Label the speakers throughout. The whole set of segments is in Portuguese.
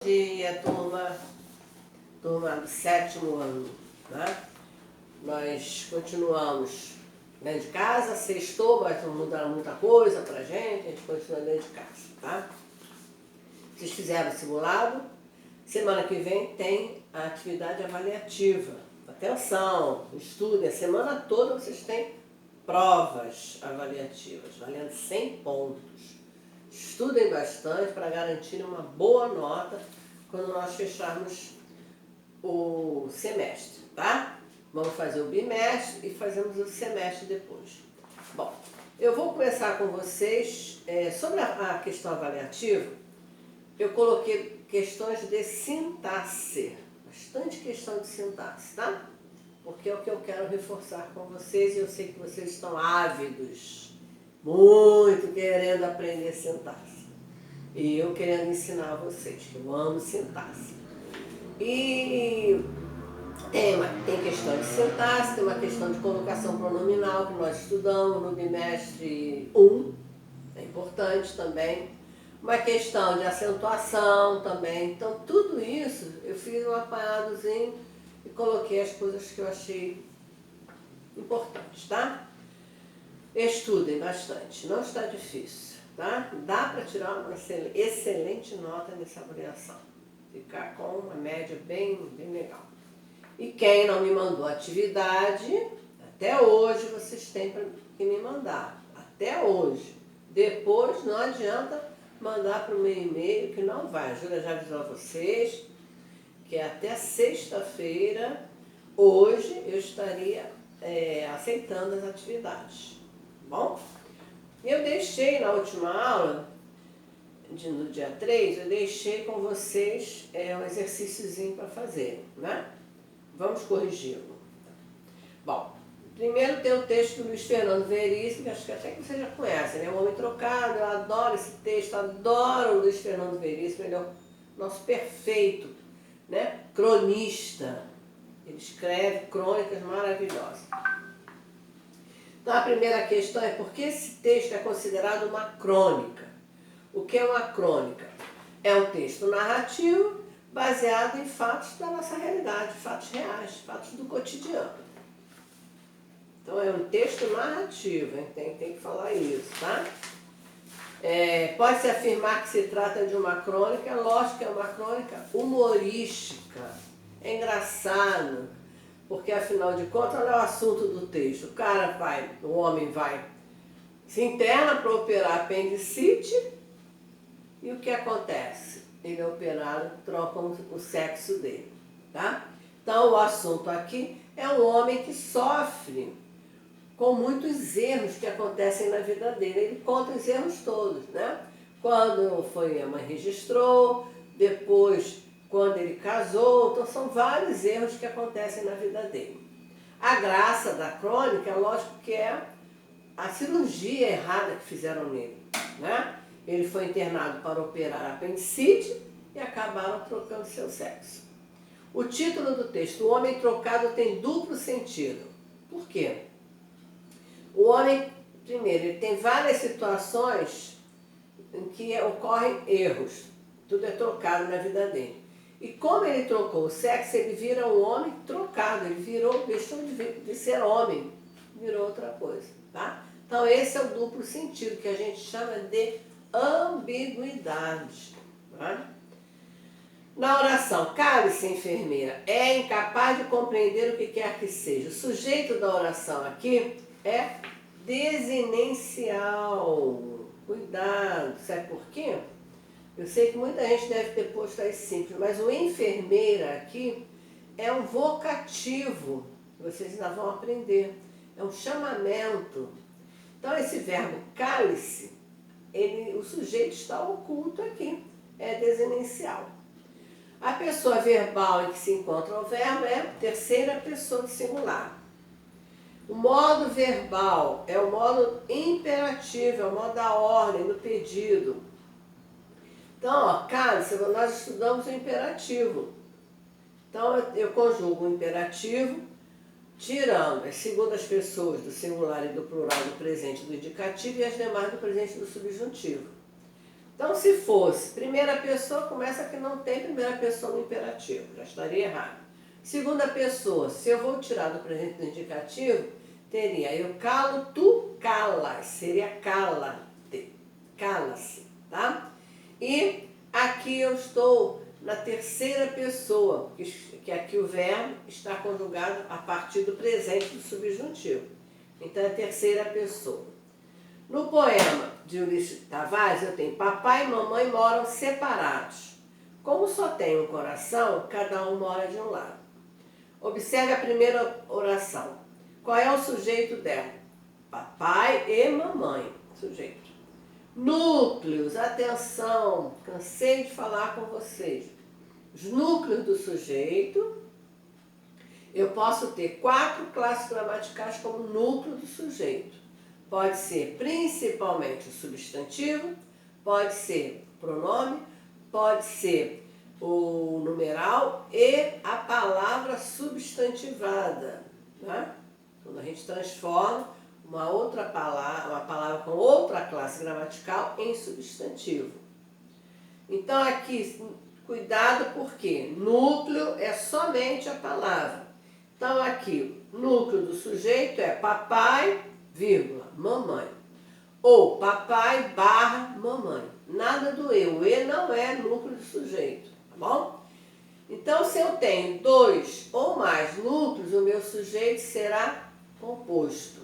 Speaker 1: Dia, turma do 7º ano, né? Nós continuamos dentro de casa, sextou, mas não mudaram muita coisa pra gente, a gente continua dentro de casa, tá? Vocês fizeram o simulado, semana que vem tem a atividade avaliativa. Atenção, estudem, a semana toda vocês têm provas avaliativas, valendo 100 pontos. Estudem bastante para garantir uma boa nota quando nós fecharmos o semestre, tá? Vamos fazer o bimestre e fazemos o semestre depois. Bom, eu vou começar com vocês sobre a questão avaliativa. Eu coloquei questões de sintaxe, bastante questão de sintaxe, tá? Porque é o que eu quero reforçar com vocês e eu sei que vocês estão ávidos, muito querendo aprender sintaxe. E eu querendo ensinar a vocês, que eu amo sintaxe. E tem questão de sintaxe, tem uma questão de colocação pronominal que nós estudamos no bimestre 1, é importante também. Uma questão de acentuação também. Então tudo isso eu fiz um apanhadozinho e coloquei as coisas que eu achei importantes, tá? Estudem bastante, não está difícil, tá? Dá para tirar uma excelente nota nessa avaliação. Ficar com uma média bem legal. E quem não me mandou atividade, até hoje vocês têm que me mandar. Até hoje. Depois não adianta mandar para o meu e-mail, que não vai. A Júlia já avisou a vocês que até sexta-feira, hoje, eu estaria aceitando as atividades. Bom, eu deixei na última aula, no dia 3, eu deixei com vocês um exercíciozinho para fazer, né? Vamos corrigi-lo. Bom, primeiro tem o texto do Luiz Fernando Veríssimo, que acho que até que vocês já conhecem, né? O Homem Trocado, eu adoro esse texto, adoro o Luiz Fernando Veríssimo, ele é o nosso perfeito, né? Cronista. Ele escreve crônicas maravilhosas. Então a primeira questão é por que esse texto é considerado uma crônica? O que é uma crônica? É um texto narrativo baseado em fatos da nossa realidade, fatos reais, fatos do cotidiano. Então é um texto narrativo, hein? Tem que falar isso, tá? Pode-se afirmar que se trata de uma crônica, lógico que é uma crônica humorística, é engraçado, porque afinal de contas, olha o assunto do texto. O homem vai, se interna para operar apendicite e o que acontece? Ele é operado, trocam o sexo dele, tá? Então o assunto aqui é um homem que sofre com muitos erros que acontecem na vida dele. Ele conta os erros todos, né? Quando a mãe registrou, depois quando ele casou, então são vários erros que acontecem na vida dele. A graça da crônica, lógico que é a cirurgia errada que fizeram nele, né? Ele foi internado para operar apendicite e acabaram trocando seu sexo. O título do texto, O Homem Trocado, tem duplo sentido. Por quê? O homem, primeiro, ele tem várias situações em que ocorrem erros. Tudo é trocado na vida dele. E como ele trocou o sexo, ele vira um homem trocado. Ele deixou de ser homem, virou outra coisa, tá? Então esse é o duplo sentido, que a gente chama de ambiguidade, tá? Na oração, cale-se, enfermeira, é incapaz de compreender o que quer que seja. O sujeito da oração aqui é desinencial. Cuidado, sabe por quê? Eu sei que muita gente deve ter posto aí simples, mas o enfermeira aqui é um vocativo, vocês ainda vão aprender, é um chamamento. Então esse verbo cale-se, o sujeito está oculto aqui, é desinencial. A pessoa verbal em que se encontra o verbo é a terceira pessoa do singular. O modo verbal é o modo imperativo, é o modo da ordem, do pedido. Então, ó, cale-se, nós estudamos o imperativo. Então, eu conjugo o imperativo, tirando as segundas pessoas do singular e do plural do presente do indicativo e as demais do presente do subjuntivo. Então, se fosse primeira pessoa, começa que não tem primeira pessoa no imperativo, já estaria errado. Segunda pessoa, se eu vou tirar do presente do indicativo, teria eu calo, tu calas, seria cala-te, cala-se, tá? E aqui eu estou na terceira pessoa, que aqui o verbo está conjugado a partir do presente do subjuntivo. Então é terceira pessoa. No poema de Ulisses Tavares, eu tenho papai e mamãe moram separados. Como só tem um coração, cada um mora de um lado. Observe a primeira oração. Qual é o sujeito dela? Papai e mamãe, sujeito. Núcleos, atenção, cansei de falar com vocês. Os núcleos do sujeito, eu posso ter 4 classes gramaticais como núcleo do sujeito. Pode ser principalmente o substantivo, pode ser o pronome, pode ser o numeral e a palavra substantivada. Né? Quando a gente transforma uma palavra com outra classe gramatical em substantivo. Então aqui, cuidado porque núcleo é somente a palavra. Então aqui, núcleo do sujeito é papai, vírgula, mamãe. Ou papai barra mamãe. Nada do e. O e não é núcleo do sujeito, tá bom? Então, se eu tenho 2 ou mais núcleos, o meu sujeito será composto.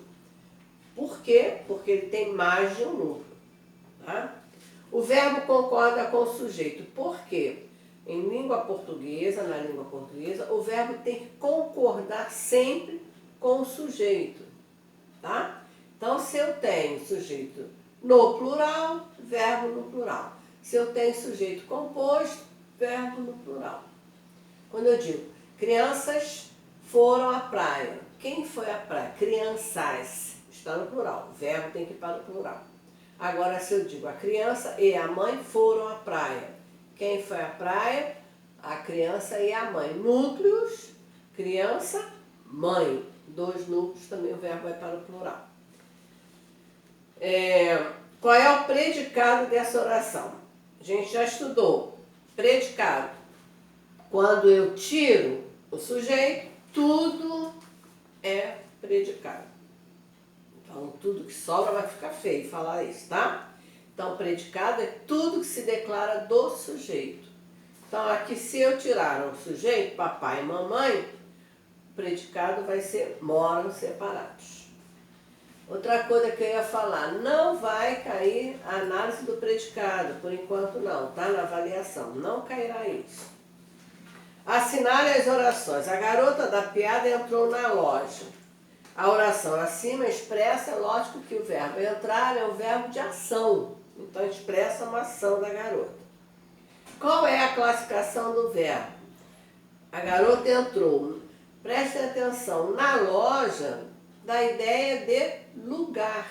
Speaker 1: Por quê? Porque ele tem mais de um núcleo. Tá? O verbo concorda com o sujeito. Por quê? Em língua portuguesa, na língua portuguesa, o verbo tem que concordar sempre com o sujeito. Tá? Então, se eu tenho sujeito no plural, verbo no plural. Se eu tenho sujeito composto, verbo no plural. Quando eu digo crianças foram à praia, quem foi à praia? Crianças, está no plural, o verbo tem que ir para o plural. Agora, se eu digo a criança e a mãe foram à praia, quem foi à praia? A criança e a mãe. Núcleos, criança, mãe. 2 núcleos, também o verbo vai para o plural. Qual é o predicado dessa oração? A gente já estudou. Predicado. Quando eu tiro o sujeito, tudo é predicado. Então, tudo que sobra vai ficar feio falar isso, tá? Então, predicado é tudo que se declara do sujeito. Então, aqui, se eu tirar o sujeito, papai e mamãe, o predicado vai ser moram separados. Outra coisa que eu ia falar, não vai cair a análise do predicado, por enquanto não, tá? Na avaliação, não cairá isso. Assinale as orações. A garota da piada entrou na loja. A oração acima expressa, lógico que o verbo entrar é o verbo de ação, então expressa uma ação da garota. Qual é a classificação do verbo? A garota entrou. Prestem atenção, na loja dá ideia de lugar,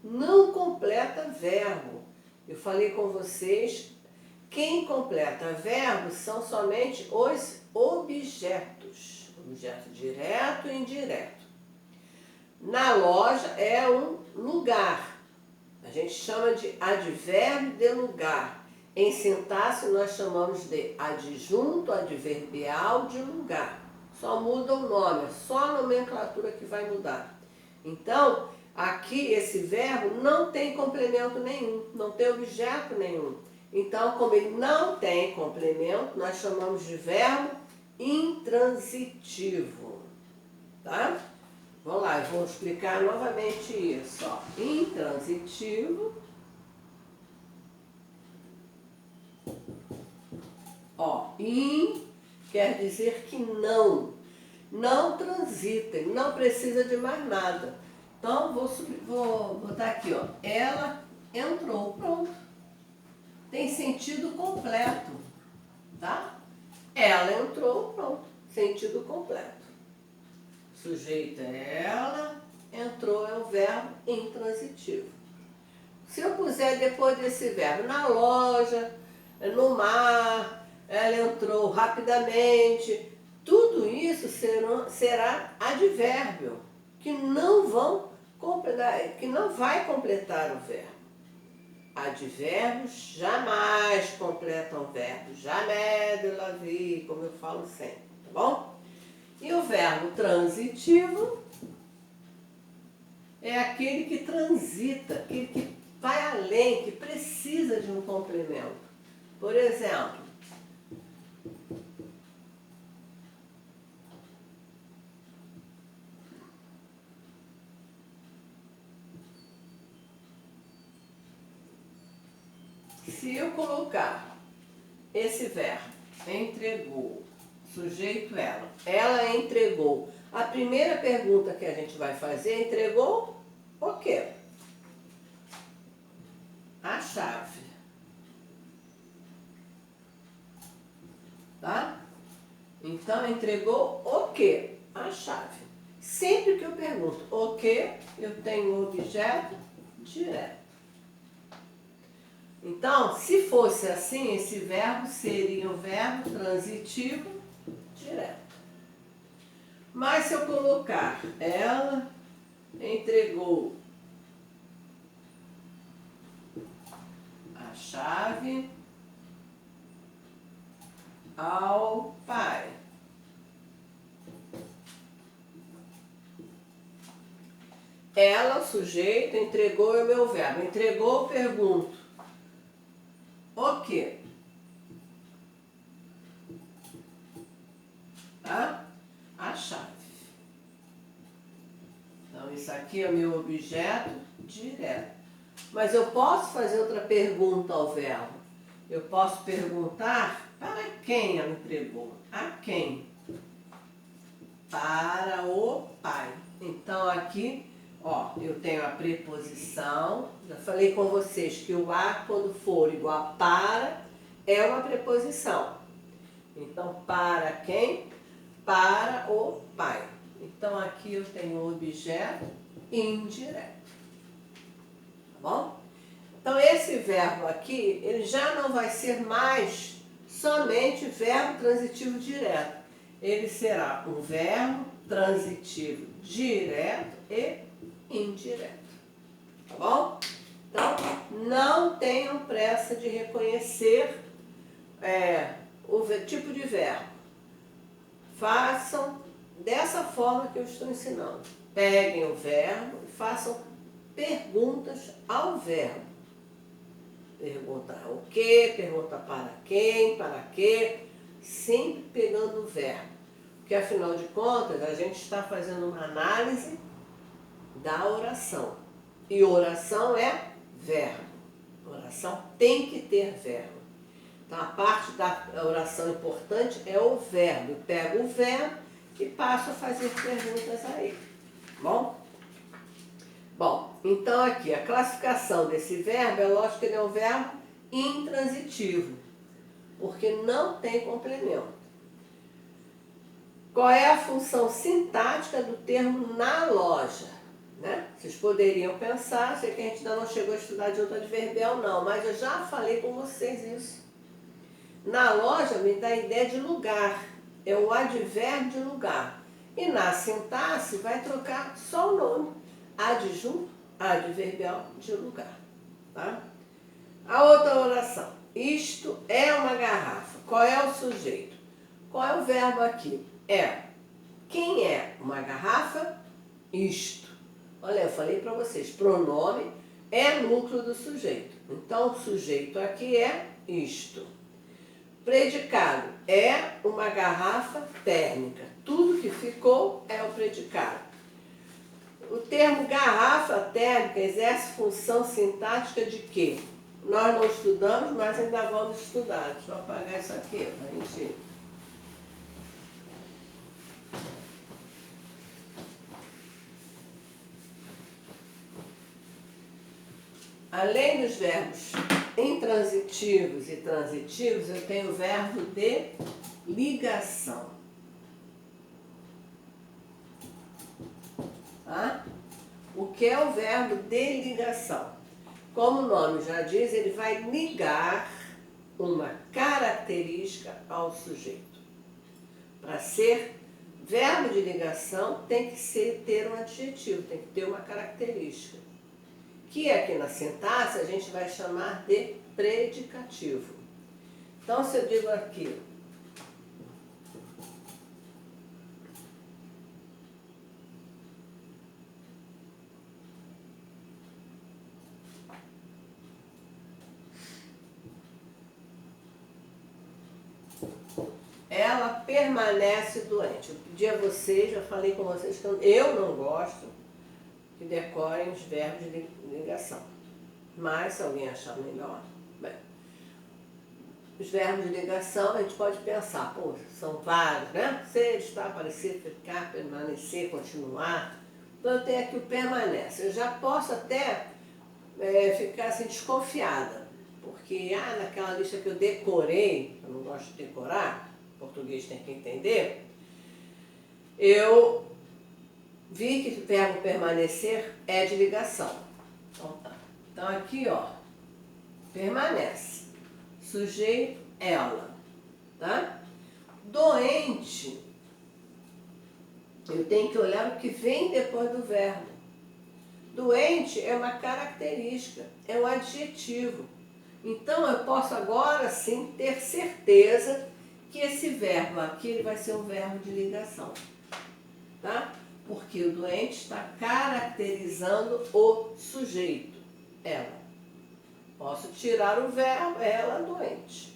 Speaker 1: não completa verbo. Eu falei com vocês, quem completa verbo são somente os objetos, objeto direto e indireto. Na loja é um lugar, a gente chama de advérbio de lugar. Em sintaxe nós chamamos de adjunto adverbial de lugar. Só muda o nome, é só a nomenclatura que vai mudar. Então, aqui esse verbo não tem complemento nenhum, não tem objeto nenhum. Então, como ele não tem complemento, nós chamamos de verbo intransitivo. Tá? Vamos lá, eu vou explicar novamente isso. Ó. Intransitivo. Ó, quer dizer que não transita, não precisa de mais nada. Então, vou botar aqui, ó. Ela entrou, pronto. Tem sentido completo, tá? Ela entrou, pronto. Sentido completo. Sujeito é ela, entrou é o verbo intransitivo. Se eu puser depois desse verbo na loja, no mar, ela entrou rapidamente, tudo isso será advérbio, que não vai completar o verbo. Advérbios jamais completam verbos. Jamais de la vie, como eu falo sempre, tá bom? E o verbo transitivo é aquele que transita, aquele que vai além, que precisa de um complemento. Por exemplo, se eu colocar esse verbo, entregou, sujeito ela entregou. A primeira pergunta que a gente vai fazer, entregou o quê? A chave. Tá? Então, entregou o quê? A chave. Sempre que eu pergunto o quê, eu tenho o objeto direto. Então, se fosse assim, esse verbo seria o verbo transitivo direto. Mas se eu colocar ela entregou a chave ao pai. Ela, o sujeito, entregou é o meu verbo. Entregou, eu pergunto. O quê? Tá? A chave. Então, isso aqui é o meu objeto direto. Mas eu posso fazer outra pergunta ao verbo. Eu posso perguntar para quem ela entregou. A quem? Para o pai. Então, aqui, ó, eu tenho a preposição. Já falei com vocês que o a, quando for igual a para, é uma preposição. Então, para quem? Para o pai. Então, aqui eu tenho o objeto indireto. Tá bom? Então, esse verbo aqui, ele já não vai ser mais somente verbo transitivo direto. Ele será um verbo transitivo direto e indireto. Tá bom? Então, não tenham pressa de reconhecer o tipo de verbo. Façam dessa forma que eu estou ensinando. Peguem o verbo e façam perguntas ao verbo. Perguntar o que, pergunta para quem, para quê, sempre pegando o verbo. Porque afinal de contas, a gente está fazendo uma análise da oração. E oração é verbo. Oração tem que ter verbo. Então, a parte da oração importante é o verbo. Eu pego o verbo e passo a fazer perguntas a ele. Bom? Bom, então aqui, a classificação desse verbo, é lógico que ele é um verbo intransitivo, porque não tem complemento. Qual é a função sintática do termo na loja? Né? Vocês poderiam pensar, sei que a gente ainda não chegou a estudar junto adverbial não, mas eu já falei com vocês isso. Na loja me dá a ideia de lugar, é o advérbio de lugar. E na sintaxe vai trocar só o nome, adjunto, adverbial de lugar. Tá? A outra oração, isto é uma garrafa. Qual é o sujeito? Qual é o verbo aqui? É. Quem é uma garrafa? Isto. Olha, eu falei para vocês, pronome é núcleo do sujeito. Então, o sujeito aqui é isto. Predicado é uma garrafa térmica. Tudo que ficou é o predicado. O termo garrafa térmica exerce função sintática de quê? Nós não estudamos, mas ainda vamos estudar. Deixa eu apagar isso aqui para a gente. Além dos verbos intransitivos e transitivos, eu tenho o verbo de ligação. Tá? O que é o verbo de ligação? Como o nome já diz, ele vai ligar uma característica ao sujeito. Para ser verbo de ligação, tem que ter um adjetivo, tem que ter uma característica. que aqui na sintaxe a gente vai chamar de predicativo. Então, se eu digo aqui, ela permanece doente. Eu pedi a vocês, já falei com vocês que eu não gosto que decorem os verbos de ligação. Mas, se alguém achar melhor, bem, os verbos de ligação a gente pode pensar, pô, são vários, né? Ser, estar, aparecer, ficar, permanecer, continuar. Então eu tenho aqui o permanece. Eu já posso até ficar assim desconfiada, porque naquela lista que eu decorei, eu não gosto de decorar, português tem que entender, eu vi que o verbo permanecer é de ligação. Então, tá. Então aqui, ó, permanece. Sujeito, ela. Tá? Doente, eu tenho que olhar o que vem depois do verbo. Doente é uma característica, é um adjetivo. Então eu posso agora sim ter certeza que esse verbo aqui ele vai ser um verbo de ligação. Tá? Porque o doente está caracterizando o sujeito, ela. Posso tirar o verbo, ela doente.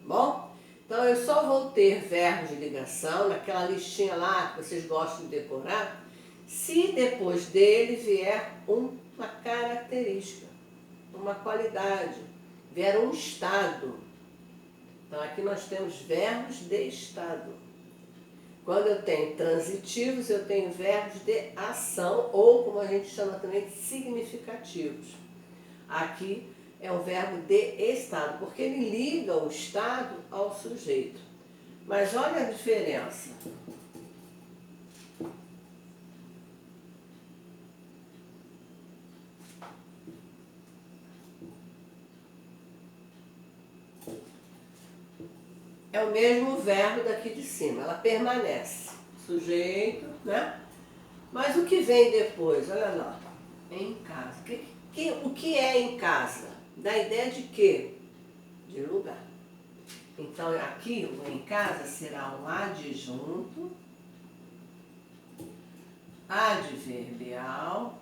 Speaker 1: Bom? Então eu só vou ter verbos de ligação, naquela listinha lá que vocês gostam de decorar, se depois dele vier uma característica, uma qualidade, vier um estado. Então aqui nós temos verbos de estado. Quando eu tenho transitivos, eu tenho verbos de ação, ou como a gente chama também, significativos. Aqui é um verbo de estado, porque ele liga o estado ao sujeito. Mas olha a diferença. É o mesmo verbo daqui de cima, ela permanece. Sujeito, né? Mas o que vem depois? Olha lá, em casa. O que é em casa? Dá ideia de quê? De lugar. Então aqui o em casa será um adjunto adverbial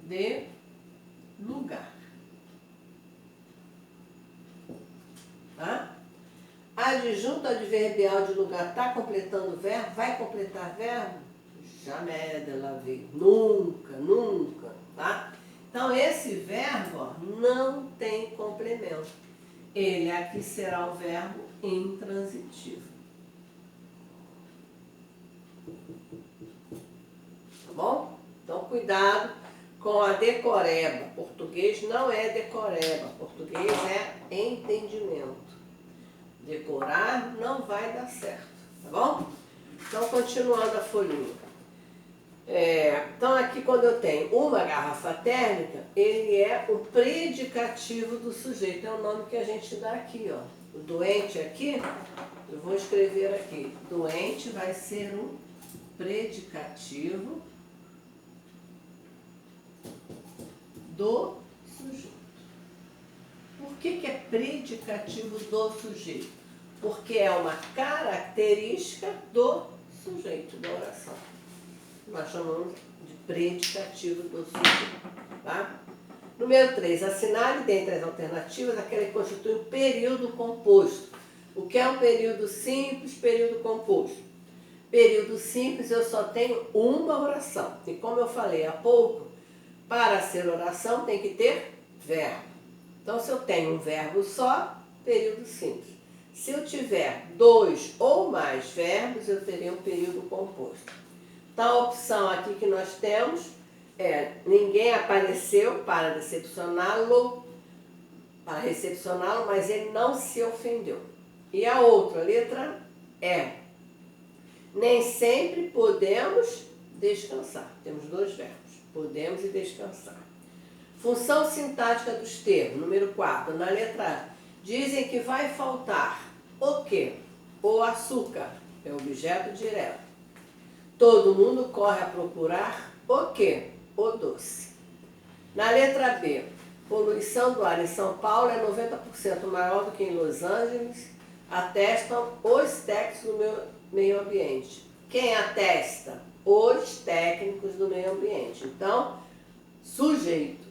Speaker 1: de lugar. Tá? Adjunto adverbial de lugar está completando verbo? Vai completar verbo? Jamais de la vie. Nunca, nunca. Tá? Então esse verbo ó, não tem complemento. Ele aqui será o verbo intransitivo. Tá bom? Então cuidado com a decoreba. Português não é decoreba. Português é entendimento. Decorar não vai dar certo, tá bom? Então, continuando a folhinha. Então, aqui quando eu tenho uma garrafa térmica, ele é o predicativo do sujeito. É o nome que a gente dá aqui, ó. O doente aqui, eu vou escrever aqui. Doente vai ser um predicativo do sujeito. Por que é predicativo do sujeito? Porque é uma característica do sujeito da oração. Nós chamamos de predicativo do sujeito. Tá? Número 3. Assinale dentre as alternativas aquela que constitui um período composto. O que é um período simples, período composto? Período simples eu só tenho uma oração. E como eu falei há pouco, para ser oração tem que ter verbo. Então, se eu tenho um verbo só, período simples. Se eu tiver 2 ou mais verbos, eu teria um período composto. Então, a opção aqui que nós temos é ninguém apareceu para recepcioná-lo, mas ele não se ofendeu. E a outra letra é nem sempre podemos descansar. Temos 2 verbos, podemos e descansar. Função sintática dos termos, número 4, na letra A. Dizem que vai faltar o quê? O açúcar, é objeto direto. Todo mundo corre a procurar o quê? o doce. Na letra B, poluição do ar em São Paulo é 90% maior do que em Los Angeles, atestam os técnicos do meio ambiente. Quem atesta? Os técnicos do meio ambiente. Então, sujeito,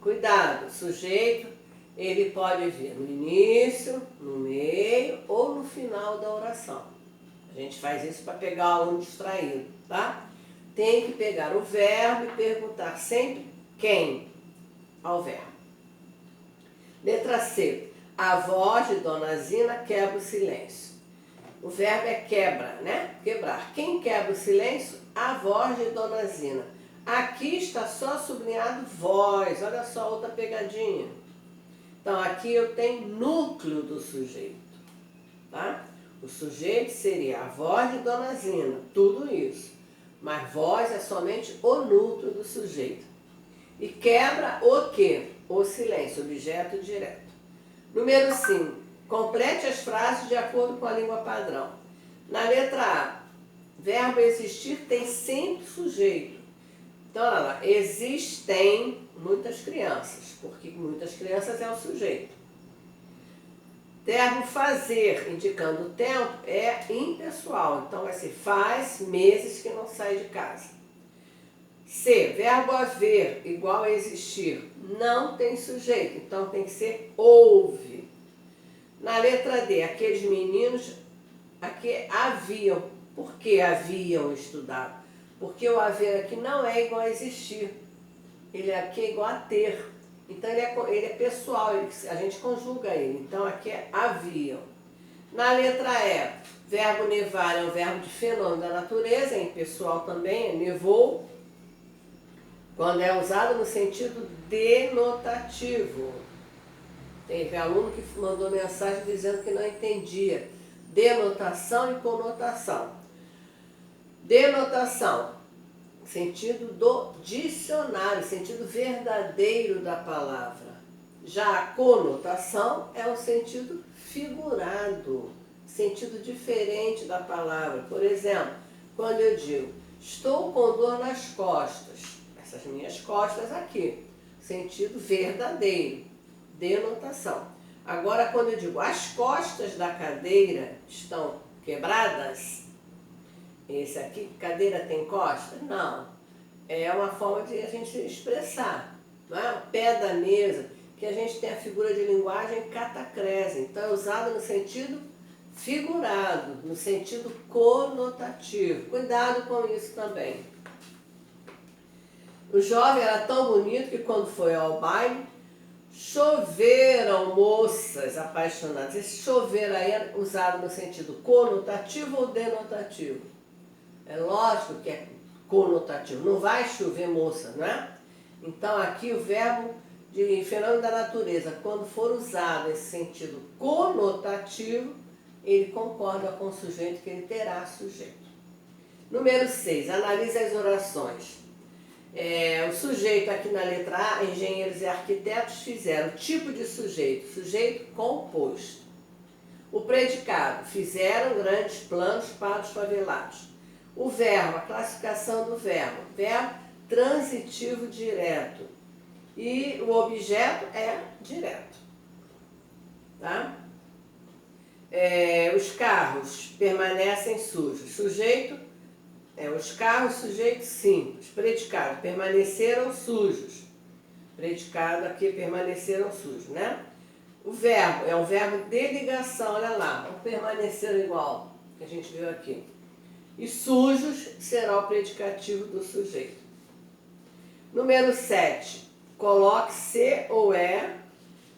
Speaker 1: cuidado, sujeito, ele pode vir no início, no meio ou no final da oração. A gente faz isso para pegar o aluno distraído, tá? Tem que pegar o verbo e perguntar sempre quem ao verbo. Letra C. A voz de Dona Zina quebra o silêncio. O verbo é quebra, né? Quebrar. Quem quebra o silêncio? A voz de Dona Zina. Aqui está só sublinhado voz. Olha só outra pegadinha. Então, aqui eu tenho núcleo do sujeito, tá? O sujeito seria a voz de Dona Zina, tudo isso. Mas voz é somente o núcleo do sujeito. E quebra o quê? O silêncio, objeto direto. Número 5. Complete as frases de acordo com a língua padrão. Na letra A, verbo existir tem sempre sujeito. Então, olha lá, existem muitas crianças, porque muitas crianças é o sujeito. Verbo fazer, indicando o tempo, é impessoal. Então, vai ser faz meses que não sai de casa. C, verbo haver, igual a existir, não tem sujeito. Então, tem que ser houve. Na letra D, aqueles meninos aqui haviam. Por que haviam estudado? Porque o haver aqui não é igual a existir. Ele aqui é igual a ter. Então ele é pessoal, a gente conjuga ele. Então aqui é haviam. Na letra E, verbo nevar é um verbo de fenômeno da natureza, é impessoal também, é nevou, quando é usado no sentido denotativo. Teve aluno que mandou mensagem dizendo que não entendia. Denotação e conotação. Denotação, sentido do dicionário, sentido verdadeiro da palavra. Já a conotação é o sentido figurado, sentido diferente da palavra. Por exemplo, quando eu digo, estou com dor nas costas, essas minhas costas aqui, sentido verdadeiro, denotação. Agora, quando eu digo, as costas da cadeira estão quebradas, esse aqui, cadeira tem costa? Não. É uma forma de a gente expressar. Não é? O pé da mesa, que a gente tem a figura de linguagem catacrese. Então é usado no sentido figurado, no sentido conotativo. Cuidado com isso também. O jovem era tão bonito que quando foi ao baile, choveram moças apaixonadas. Esse chover aí é usado no sentido conotativo ou denotativo? É lógico que é conotativo. Não vai chover moça, não é? Então aqui o verbo de fenômeno da natureza, quando for usado nesse sentido conotativo, ele concorda com o sujeito que ele terá sujeito. Número 6. Analise as orações. O sujeito aqui na letra A, engenheiros e arquitetos fizeram tipo de sujeito, sujeito composto. O predicado, fizeram grandes planos para os favelados. O verbo, a classificação do verbo transitivo direto. E o objeto é direto. Tá? Os carros permanecem sujos. Sujeito, os carros, sujeito simples. Predicado, permaneceram sujos. Predicado aqui, permaneceram sujos, né? O verbo é um verbo de ligação, olha lá. Vão permanecer igual, que a gente viu aqui. E sujos será o predicativo do sujeito. Número 7. Coloque se ou é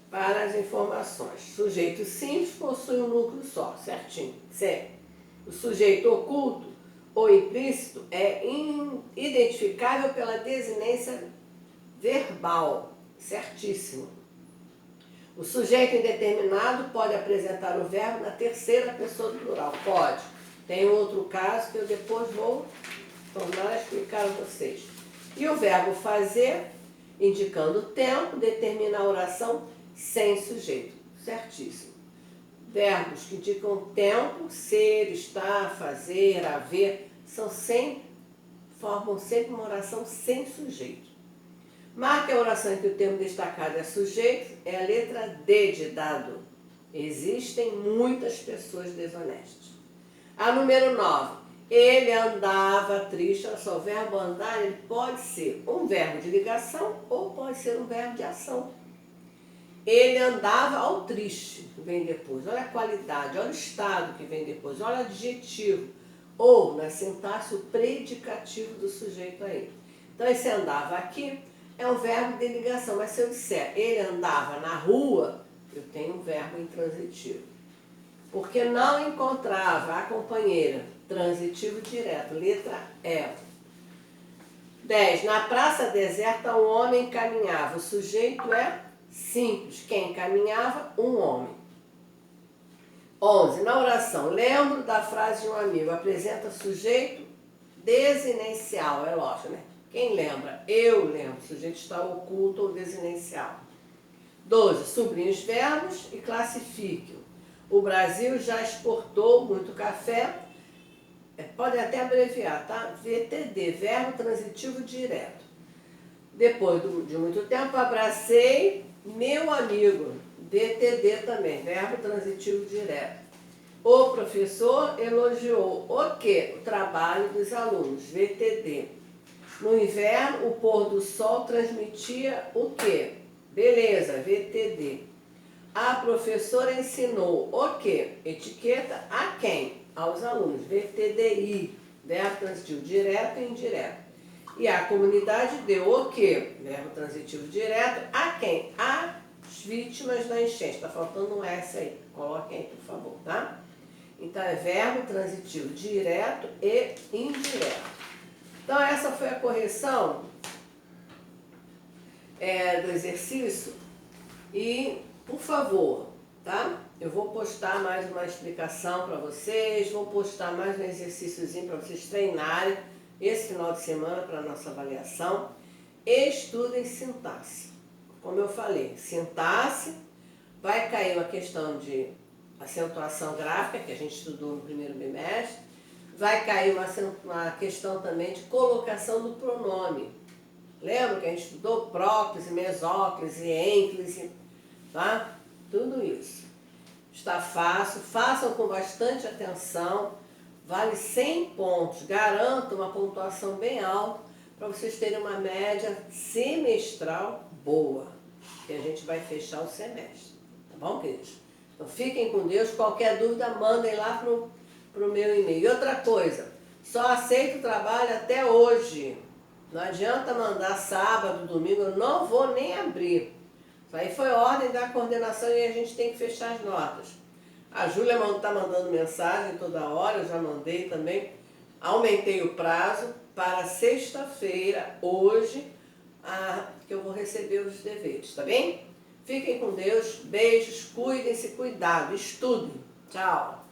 Speaker 1: para as informações. Sujeito simples possui um núcleo só, certinho. C. O sujeito oculto ou implícito é identificável pela desinência verbal, certíssimo. O sujeito indeterminado pode apresentar o verbo na terceira pessoa do plural. Pode. Tem outro caso que eu depois vou tornar a explicar a vocês. E o verbo fazer, indicando o tempo, determina a oração sem sujeito. Certíssimo. Verbos que indicam tempo, ser, estar, fazer, haver, são sempre formam sempre uma oração sem sujeito. Marque a oração em que o termo destacado é sujeito, é a letra D de dado. Existem muitas pessoas desonestas. A número 9. Ele andava triste. Olha só, o verbo andar ele pode ser um verbo de ligação ou pode ser um verbo de ação. Ele andava ao triste, vem depois. Olha a qualidade, olha o estado que vem depois, olha o adjetivo. Ou, na sintaxe, o predicativo do sujeito aí. Então, esse andava aqui é um verbo de ligação. Mas se eu disser ele andava na rua, eu tenho um verbo intransitivo. Porque não encontrava a companheira, transitivo direto, letra E. 10. Na praça deserta um homem caminhava. O sujeito é simples. Quem caminhava? Um homem. 11. Na oração, lembro da frase de um amigo. Apresenta sujeito desinencial. É lógico, né? Quem lembra? Eu lembro. O sujeito está oculto ou desinencial. 12. Sublinhe os verbos e classifique. O Brasil já exportou muito café. Pode até abreviar, tá? VTD, verbo transitivo direto. Depois de muito tempo, abracei meu amigo. DTD também, verbo transitivo direto. O professor elogiou o quê? O trabalho dos alunos, VTD. No inverno, o pôr do sol transmitia o quê? Beleza, VTD. A professora ensinou o quê? Etiqueta a quem? Aos alunos, VTDI, verbo transitivo direto e indireto. E a comunidade deu o quê? Verbo transitivo direto a quem? As vítimas da enchente. Está faltando um S aí, coloquem aí, por favor, tá? Então é verbo transitivo direto e indireto. Então essa foi a correção do exercício e, por favor, tá? Eu vou postar mais uma explicação para vocês, vou postar mais um exercíciozinho para vocês treinarem esse final de semana para a nossa avaliação. Estudem sintaxe. Como eu falei, sintaxe, vai cair uma questão de acentuação gráfica, que a gente estudou no primeiro bimestre, vai cair uma questão também de colocação do pronome. Lembra que a gente estudou próclise, mesóclise, ênclise, tá? Tudo isso. Está fácil, façam com bastante atenção, vale 100 pontos, garanto uma pontuação bem alta para vocês terem uma média semestral boa, que a gente vai fechar o semestre, tá bom, queridos? Então fiquem com Deus, qualquer dúvida mandem lá pro meu e-mail. E outra coisa, só aceito o trabalho até hoje, não adianta mandar sábado, domingo, eu não vou nem abrir. Isso aí foi ordem da coordenação e a gente tem que fechar as notas. A Júlia está mandando mensagem toda hora, eu já mandei também. Aumentei o prazo para sexta-feira, hoje, que eu vou receber os deveres, tá bem? Fiquem com Deus, beijos, cuidem-se, cuidado, estudem. Tchau!